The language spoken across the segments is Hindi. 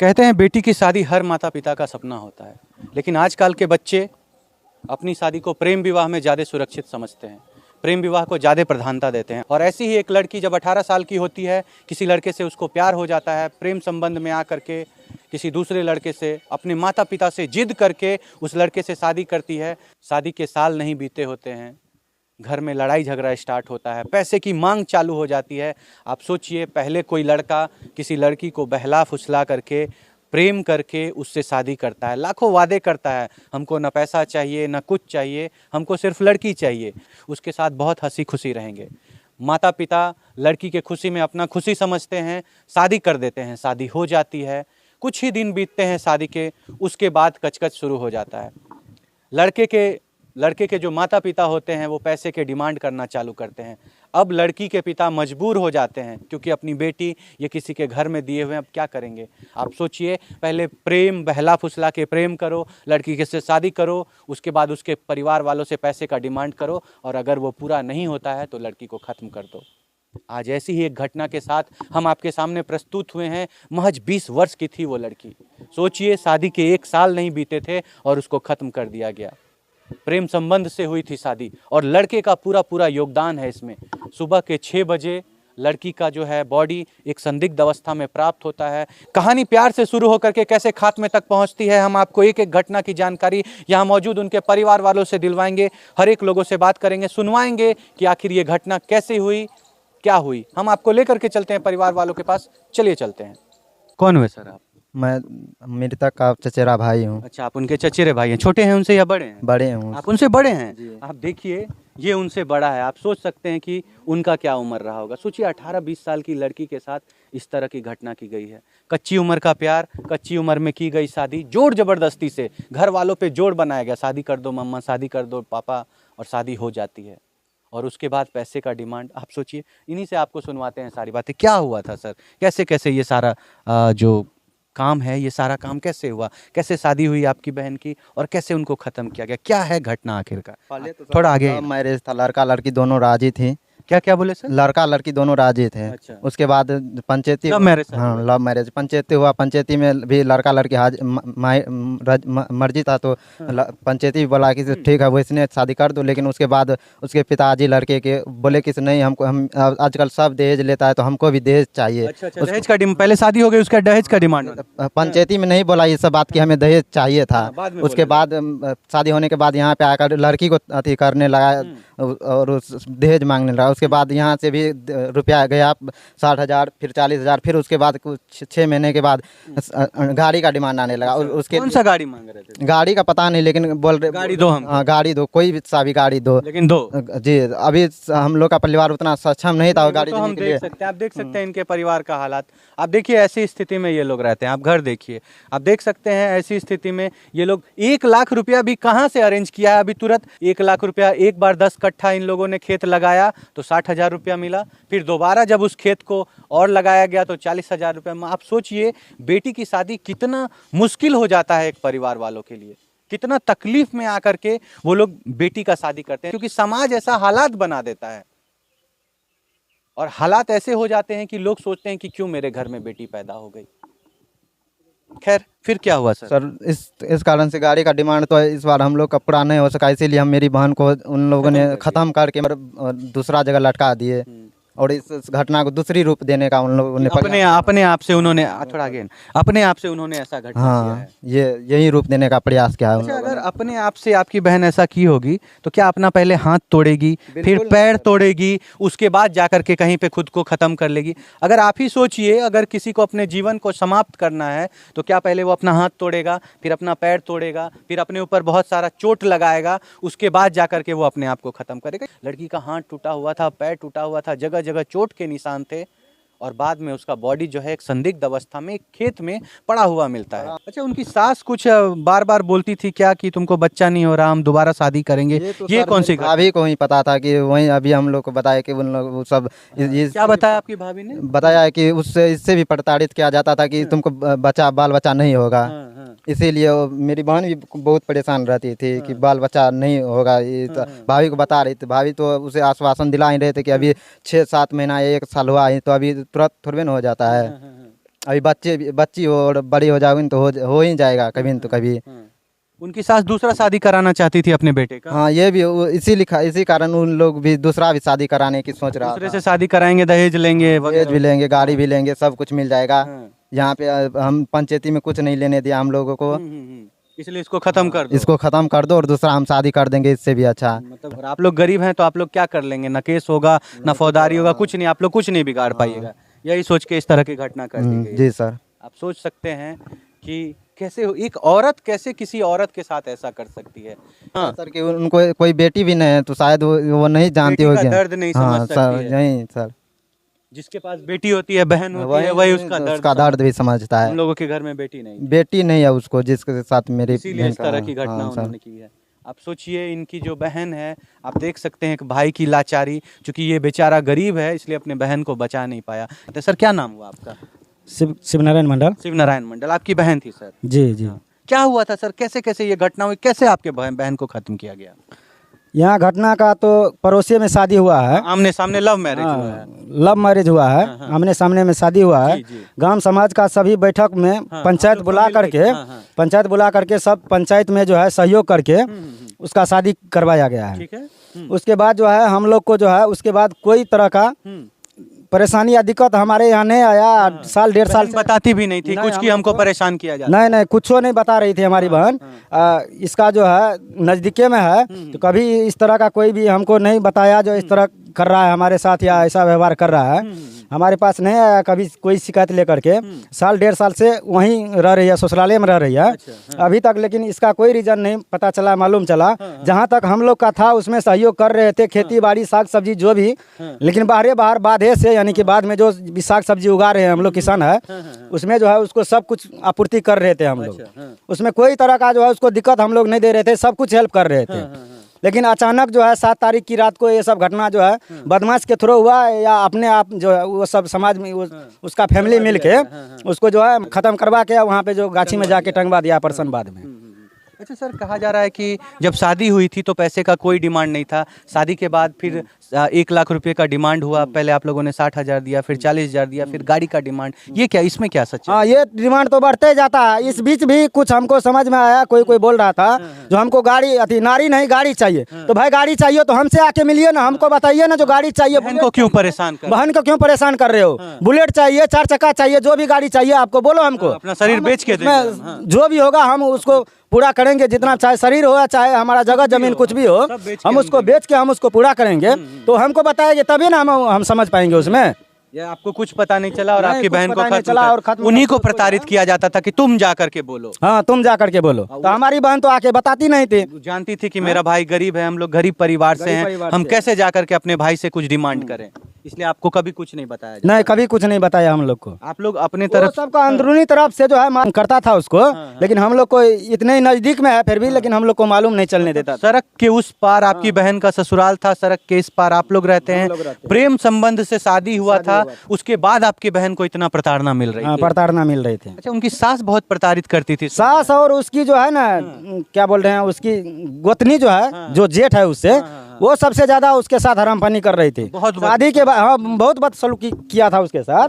कहते हैं बेटी की शादी हर माता पिता का सपना होता है, लेकिन आजकल के बच्चे अपनी शादी को प्रेम विवाह में ज़्यादा सुरक्षित समझते हैं, प्रेम विवाह को ज़्यादा प्रधानता देते हैं। और ऐसी ही एक लड़की जब 18 साल की होती है, किसी लड़के से उसको प्यार हो जाता है, प्रेम संबंध में आकर के किसी दूसरे लड़के से अपने माता पिता से जिद करके उस लड़के से शादी करती है। शादी के साल नहीं बीते होते हैं, घर में लड़ाई झगड़ा स्टार्ट होता है, पैसे की मांग चालू हो जाती है। आप सोचिए, पहले कोई लड़का किसी लड़की को बहला फुसला करके प्रेम करके उससे शादी करता है, लाखों वादे करता है, हमको न पैसा चाहिए न कुछ चाहिए, हमको सिर्फ लड़की चाहिए, उसके साथ बहुत हंसी खुशी रहेंगे। माता पिता लड़की के खुशी में अपना खुशी समझते हैं, शादी कर देते हैं, शादी हो जाती है। कुछ ही दिन बीतते हैं शादी के, उसके बाद कचकच शुरू हो जाता है। लड़के के जो माता पिता होते हैं वो पैसे के डिमांड करना चालू करते हैं। अब लड़की के पिता मजबूर हो जाते हैं, क्योंकि अपनी बेटी ये किसी के घर में दिए हुए, अब क्या करेंगे। आप सोचिए, पहले प्रेम बहला फुसला के प्रेम करो, लड़की के से शादी करो, उसके बाद उसके परिवार वालों से पैसे का डिमांड करो, और अगर वो पूरा नहीं होता है तो लड़की को ख़त्म कर दो। आज ऐसी ही एक घटना के साथ हम आपके सामने प्रस्तुत हुए हैं। महज 20 वर्ष की थी वो लड़की। सोचिए, शादी के 1 साल नहीं बीते थे और उसको ख़त्म कर दिया गया। प्रेम संबंध से हुई थी शादी, और लड़के का पूरा योगदान है इसमें। सुबह के 6 बजे लड़की का जो है बॉडी एक संदिग्ध अवस्था में प्राप्त होता है। कहानी प्यार से शुरू होकर के कैसे खात्मे तक पहुंचती है, हम आपको एक एक घटना की जानकारी यहाँ मौजूद उनके परिवार वालों से दिलवाएंगे। हर एक लोगों से बात करेंगे, सुनवाएंगे कि आखिर ये घटना कैसे हुई, क्या हुई। हम आपको लेकर के चलते हैं परिवार वालों के पास। चलिए चलते हैं। कौन हुए सर आप? मैं मृतक का चचेरा भाई हूँ। अच्छा, आप उनके चचेरे भाई हैं। छोटे हैं उनसे या बड़े हैं? बड़े हूँ। आप उनसे बड़े हैं। आप देखिए, ये उनसे बड़ा है। आप सोच सकते हैं कि उनका क्या उम्र रहा होगा। सोचिए, 18-20 साल की लड़की के साथ इस तरह की घटना की गई है। कच्ची उम्र का प्यार, कच्ची उम्र में की गई शादी, जोर जबरदस्ती से घर वालों पे जोर बनाया गया, शादी कर दो मम्मा, शादी कर दो पापा, और शादी हो जाती है। और उसके बाद पैसे का डिमांड। आप सोचिए, इन्हीं से आपको सुनवाते हैं सारी बातें। क्या हुआ था सर, कैसे कैसे ये सारा जो काम है, ये सारा काम कैसे हुआ, कैसे शादी हुई आपकी बहन की, और कैसे उनको खत्म किया गया, क्या है घटना आखिर का? पहले तो थोड़ा आगे। मैरिज था, लड़का लड़की दोनों राजी थे। क्या क्या बोले सर? लड़का लड़की दोनों राजी थे। अच्छा। उसके बाद पंचायती लव मैरिज? हाँ, लव मैरिज। पंचायती हुआ, पंचायती में भी लड़का लड़की मर्जी था, तो पंचायती भी बोला कि ठीक है वैसने शादी कर दो। लेकिन उसके बाद उसके पिताजी लड़के के बोले कि नहीं, हमको हम आजकल सब दहेज लेता है तो हमको भी दहेज चाहिए। अच्छा, दहेज का डिमांड। पहले शादी हो गई, उसका दहेज का डिमांड। पंचायती में नहीं बोला ये सब बात कि हमें दहेज चाहिए था। उसके बाद शादी होने के बाद यहाँ पे आकर लड़की को अति करने लगा और उस दहेज मांगने लगा। उसके बाद यहाँ से भी रुपया गया 60,000, फिर 40,000, फिर उसके बाद कुछ 6 महीने के बाद गाड़ी का डिमांड आने लगा। और उसके कौन सा गाड़ी मांग रहे थे? गाड़ी का पता नहीं, लेकिन बोल रहे गाड़ी दो हम। हाँ, गाड़ी दो, कोई भी सा भी गाड़ी दो, लेकिन दो। जी। अभी हम लोग का परिवार उतना सक्षम नहीं था गाड़ी तो हम देख सकते हैं। आप देख सकते हैं इनके परिवार का हालात। आप देखिए, ऐसी स्थिति में ये लोग रहते हैं। आप घर देखिए, आप देख सकते हैं ऐसी स्थिति में ये लोग 1 लाख रुपया भी कहाँ से अरेंज किया है। अभी तुरंत 1 लाख रुपया, एक बार 10 कट्ठा इन लोगों ने खेत लगाया तो 60,000 रुपया मिला। फिर दोबारा जब उस खेत को और लगाया गया तो 40,000 रुपया। आप सोचिए, बेटी की शादी कितना मुश्किल हो जाता है एक परिवार वालों के लिए, कितना तकलीफ में आकर के वो लोग बेटी का शादी करते हैं, क्योंकि समाज ऐसा हालात बना देता है। और हालात ऐसे हो जाते हैं कि लोग सोचते हैं कि क्यों मेरे घर में बेटी पैदा हो गई। खैर, फिर क्या हुआ सर? सर इस कारण से गाड़ी का डिमांड तो इस बार हम लोग का पूरा नहीं हो सका, इसीलिए हम मेरी बहन को उन लोगों ने ख़त्म करके दूसरा जगह लटका दिए। और इस घटना को दूसरी रूप देने का उन लोगों ने अपने आप से उन्होंने थोड़ा आगे अपने आप से उन्होंने ऐसा घटना किया है। यही रूप देने का प्रयास किया है। अच्छा, अगर अपने आप से आपकी बहन ऐसा की होगी तो क्या अपना पहले हाथ तोड़ेगी, फिर पैर तोड़ेगी, उसके बाद जाकर के कहीं पे खुद को खत्म कर लेगी? अगर आप ही सोचिए, अगर किसी को अपने जीवन को समाप्त करना है तो क्या पहले वो अपना हाथ तोड़ेगा, फिर अपना पैर तोड़ेगा, फिर अपने ऊपर बहुत सारा चोट लगाएगा, उसके बाद जाकर के वो अपने आप को खत्म करेगा? लड़की का हाथ टूटा हुआ था, पैर टूटा हुआ था, जगह जगह चोट के निशान थे, और बाद में उसका बॉडी जो है एक संदिग्ध अवस्था में एक खेत में पड़ा हुआ मिलता है। अच्छा, उनकी सास कुछ बार बार बोलती थी क्या कि तुमको बच्चा नहीं हो रहा, हम दोबारा शादी करेंगे? ये कौन सी भाभी को ही पता था कि वही अभी हम लोग को बताया कि उन लोग वो सब क्या बताया आपकी भाभी ने? बताया कि उससे इससे भी प्रताड़ित किया जाता था कि तुमको बाल बच्चा नहीं होगा। इसीलिए मेरी बहन भी बहुत परेशान रहती थी कि बाल बच्चा नहीं होगा। तो भाभी को बता रही थी, भाभी तो उसे आश्वासन दिला ही रहे थे कि अभी 6-7 महीना 1 साल हुआ है तो अभी तुरंत थोड़े न हो जाता है। अभी बच्ची हो और बड़ी हो जाएगी तो हो ही जाएगा कभी न तो कभी। उनकी सास दूसरा शादी कराना चाहती थी अपने बेटे का। हाँ, ये भी इसी कारण उन लोग भी दूसरा भी शादी कराने की सोच रहा दूसरे था। से शादी कराएंगे, दहेज लेंगे दहेज भी लेंगे, गाड़ी भी लेंगे, सब कुछ मिल जाएगा। हाँ। यहाँ पे हम पंचायती में कुछ नहीं लेने दिया हम लोगों को। इसलिए इसको खत्म कर दो। इसको खत्म कर दो और दूसरा हम शादी कर देंगे इससे भी अच्छा। मतलब और आप लोग गरीब हैं तो आप लोग क्या कर लेंगे, न केस होगा न फौजदारी होगा, कुछ नहीं, आप लोग कुछ नहीं बिगाड़ पाइएगा। यही सोच के इस तरह की घटना कर दी गई। जी सर। आप सोच सकते हैं कि कैसे एक औरत कैसे किसी औरत के साथ ऐसा कर सकती है। हाँ सर कि उनको कोई बेटी भी नहीं है तो शायद वो नहीं जानती बेटी का होगी। दर्द नहीं समझ हाँ सकती सर, है। यही सर। जिसके पास बेटी होती है, बहन होती है, वही उसका दर्द भी समझता है। हम लोगों के घर में बेटी नहीं, बेटी नहीं है उसको जिसके साथ मेरी इसीलिए इस तरह की घटना हाँ, सर। उन्होंने की है। आप सोचिए इनकी जो बहन है, आप देख सकते हैं कि भाई की लाचारी, क्योंकि ये बेचारा गरीब है इसलिए अपने बहन को बचा नहीं पाया। तो सर क्या नाम हुआ आपका? शिवनारायण मंडल। शिवनारायण मंडल। आपकी बहन थी सर? जी जी। क्या हुआ था सर, कैसे कैसे ये घटना हुई, कैसे आपके बहन को खत्म किया गया? यहाँ घटना का तो पड़ोसी में शादी हुआ है। आमने सामने लव मैरिज हुआ है। लव मैरिज हुआ है। आमने सामने में शादी हुआ है। जी, जी। गांव समाज का सभी बैठक में पंचायत बुला करके सब पंचायत में जो है सहयोग करके उसका शादी करवाया गया है। ठीक है। उसके बाद जो है हम लोग को जो है उसके बाद कोई तरह का परेशानी या दिक्कत हमारे यहाँ नहीं आया। साल 1.5 साल से बताती भी नहीं थी कुछ कि हमको परेशान किया जाता। नहीं कुछ नहीं बता रही थी हमारी बहन। इसका जो है नज़दीके में है तो कभी इस तरह का कोई भी हमको नहीं बताया जो इस तरह कर रहा है हमारे साथ या ऐसा व्यवहार कर रहा है। हमारे पास नहीं आया कभी कोई शिकायत लेकर के। साल 1.5 साल से वहीं रह रही है, ससुरालय में रह रही है अभी तक। लेकिन इसका कोई रीज़न नहीं पता चला, मालूम चला। जहाँ तक हम लोग का था उसमें सहयोग कर रहे थे, खेती बाड़ी साग सब्जी जो भी। लेकिन बाहर बाधे से यानी कि बाद में जो भी साग सब्जी उगा रहे हैं हम लोग किसान है, उसमें जो है उसको सब कुछ आपूर्ति कर रहे थे हम लोग। उसमें कोई तरह का जो है उसको दिक्कत हम लोग नहीं दे रहे थे, सब कुछ हेल्प कर रहे थे। लेकिन अचानक जो है 7 तारीख की रात को ये सब घटना जो है बदमाश के थ्रू हुआ या अपने आप जो है वो सब समाज में उसका फैमिली मिल के उसको जो है खत्म करवा के वहाँ पे जो गाछी में जाके टंगवा दिया परसनबाद में। अच्छा सर, कहा जा रहा है कि जब शादी हुई थी तो पैसे का कोई डिमांड नहीं था, शादी के बाद फिर 1 लाख रुपए का डिमांड हुआ। पहले आप लोगों ने 60,000 दिया, फिर 40,000 दिया, फिर गाड़ी का डिमांड। ये क्या, इसमें क्या सच है? हाँ, ये डिमांड तो बढ़ते जाता है। इस बीच भी कुछ हमको समझ में आया, कोई बोल रहा था जो हमको गाड़ी नारी नहीं गाड़ी चाहिए। तो भाई गाड़ी चाहिए तो हमसे आके मिलिए ना, हमको बताइए ना जो गाड़ी चाहिए। बहन को क्यों परेशान कर बहन को क्यों परेशान कर रहे हो? बुलेट चाहिए, 4 चक्का चाहिए, जो भी गाड़ी चाहिए आपको बोलो हमको। अपना शरीर बेच के जो भी होगा हम उसको पूरा करेंगे, जितना चाहे शरीर हो चाहे हमारा जगह जमीन कुछ भी हो, हम उसको बेच के हम उसको पूरा करेंगे। तो हमको बताएंगे तभी ना हम समझ पाएंगे उसमें। या आपको कुछ पता नहीं चला और आपकी बहन को खत्म उन्हीं को प्रताड़ित किया जाता था कि तुम जा करके बोलो। हाँ, तुम जा करके बोलो। तो हमारी बहन तो आके बताती नहीं थी, जानती थी कि मेरा भाई गरीब है, हम लोग गरीब परिवार से हैं, हम कैसे जा करके अपने भाई से कुछ डिमांड करें। इसलिए आपको कभी कुछ नहीं बताया? नहीं, कभी कुछ नहीं बताया हम लोग को। आप लोग अपने तरफ सबका अंदरूनी तरफ से जो है मान करता था उसको। लेकिन हम लोग को इतने नजदीक में है फिर भी, लेकिन हम लोग को मालूम नहीं चलने देता। सड़क के उस पार आपकी बहन का ससुराल था, सड़क के इस पार आप लोग रहते हैं, प्रेम संबंध से शादी हुआ था, उसके बाद आपकी बहन को इतना प्रताड़ना मिल रही थी? प्रताड़ना मिल रही थी। अच्छा, उनकी सास बहुत प्रताड़ित करती थी? सास और उसकी जो है ना क्या बोल रहे हैं, उसकी गोतनी जो है, जो जेठ है उससे, वो सबसे ज्यादा उसके साथ हरामपानी कर रही थी। शादी के बाद हाँ, बहुत बदसलूकी किया था उसके साथ।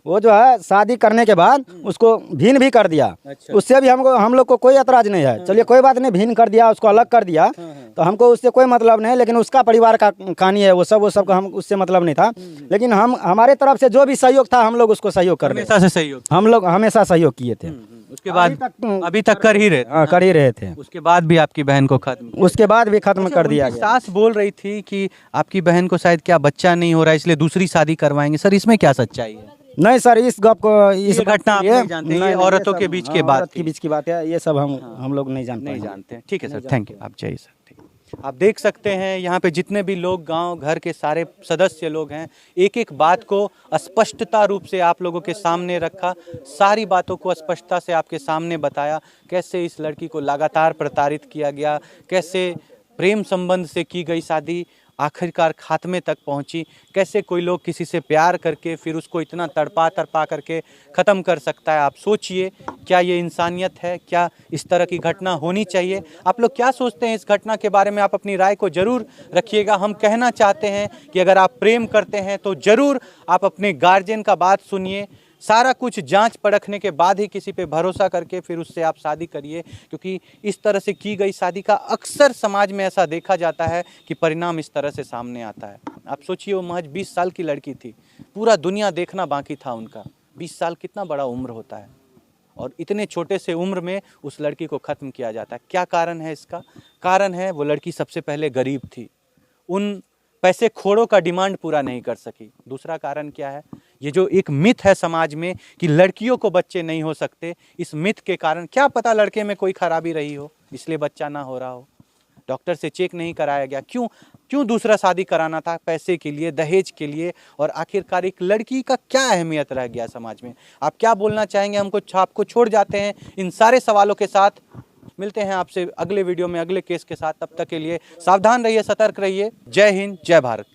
वो जो है शादी करने के बाद उसको भीन भी कर दिया। उससे भी हम लोग को कोई एतराज नहीं है। चलिए कोई बात नहीं, भीन कर दिया, उसको अलग कर दिया तो हमको उससे कोई मतलब नहीं। लेकिन उसका परिवार का कहानी है वो सब का हम उससे मतलब नहीं था। लेकिन हमारे तरफ से जो भी सहयोग था हम लोग उसको सहयोग कर रहे थे। हम लोग हमेशा सहयोग किए थे। उसके बाद अभी तक कर ही रहे थे। उसके बाद भी आपकी बहन को खत्म कर दिया गया। सास बोल रही थी कि आपकी बहन को शायद क्या बच्चा नहीं हो रहा है इसलिए दूसरी शादी करवाएंगे। सर इसमें क्या सच्चाई है? नहीं सर, इस गप को इस घटना आप नहीं जानते, ये औरतों के बीच के बीच की बात है। ये सब हम लोग नहीं जानते हैं। ठीक है सर, थैंक यू। आप जाइए सर। आप देख सकते हैं यहाँ पे जितने भी लोग गांव घर के सारे सदस्य लोग हैं, एक एक बात को स्पष्टता रूप से आप लोगों के सामने रखा, सारी बातों को स्पष्टता से आपके सामने बताया। कैसे इस लड़की को लगातार प्रताड़ित किया गया, कैसे प्रेम संबंध से की गई शादी आखिरकार खात्मे तक पहुंची, कैसे कोई लोग किसी से प्यार करके फिर उसको इतना तड़पा करके ख़त्म कर सकता है। आप सोचिए, क्या ये इंसानियत है? क्या इस तरह की घटना होनी चाहिए? आप लोग क्या सोचते हैं इस घटना के बारे में? आप अपनी राय को ज़रूर रखिएगा। हम कहना चाहते हैं कि अगर आप प्रेम करते हैं तो ज़रूर आप अपने गार्जियन का बात सुनिए, सारा कुछ जांच परखने के बाद ही किसी पे भरोसा करके फिर उससे आप शादी करिए, क्योंकि इस तरह से की गई शादी का अक्सर समाज में ऐसा देखा जाता है कि परिणाम इस तरह से सामने आता है। आप सोचिए, वो महज 20 साल की लड़की थी, पूरा दुनिया देखना बाकी था उनका। 20 साल कितना बड़ा उम्र होता है, और इतने छोटे से उम्र में उस लड़की को ख़त्म किया जाता है। क्या कारण है इसका? कारण है वो लड़की सबसे पहले गरीब थी, उन पैसे खोड़ों का डिमांड पूरा नहीं कर सकी। दूसरा कारण क्या है? ये जो एक मिथ है समाज में कि लड़कियों को बच्चे नहीं हो सकते, इस मिथ के कारण क्या पता लड़के में कोई खराबी रही हो इसलिए बच्चा ना हो रहा हो, डॉक्टर से चेक नहीं कराया गया। क्यों दूसरा शादी कराना था? पैसे के लिए, दहेज के लिए। और आखिरकार एक लड़की का क्या अहमियत रह गया समाज में? आप क्या बोलना चाहेंगे? आपको छोड़ जाते हैं इन सारे सवालों के साथ। मिलते हैं आपसे अगले वीडियो में अगले केस के साथ। तब तक के लिए सावधान रहिए, सतर्क रहिए। जय हिंद, जय भारत।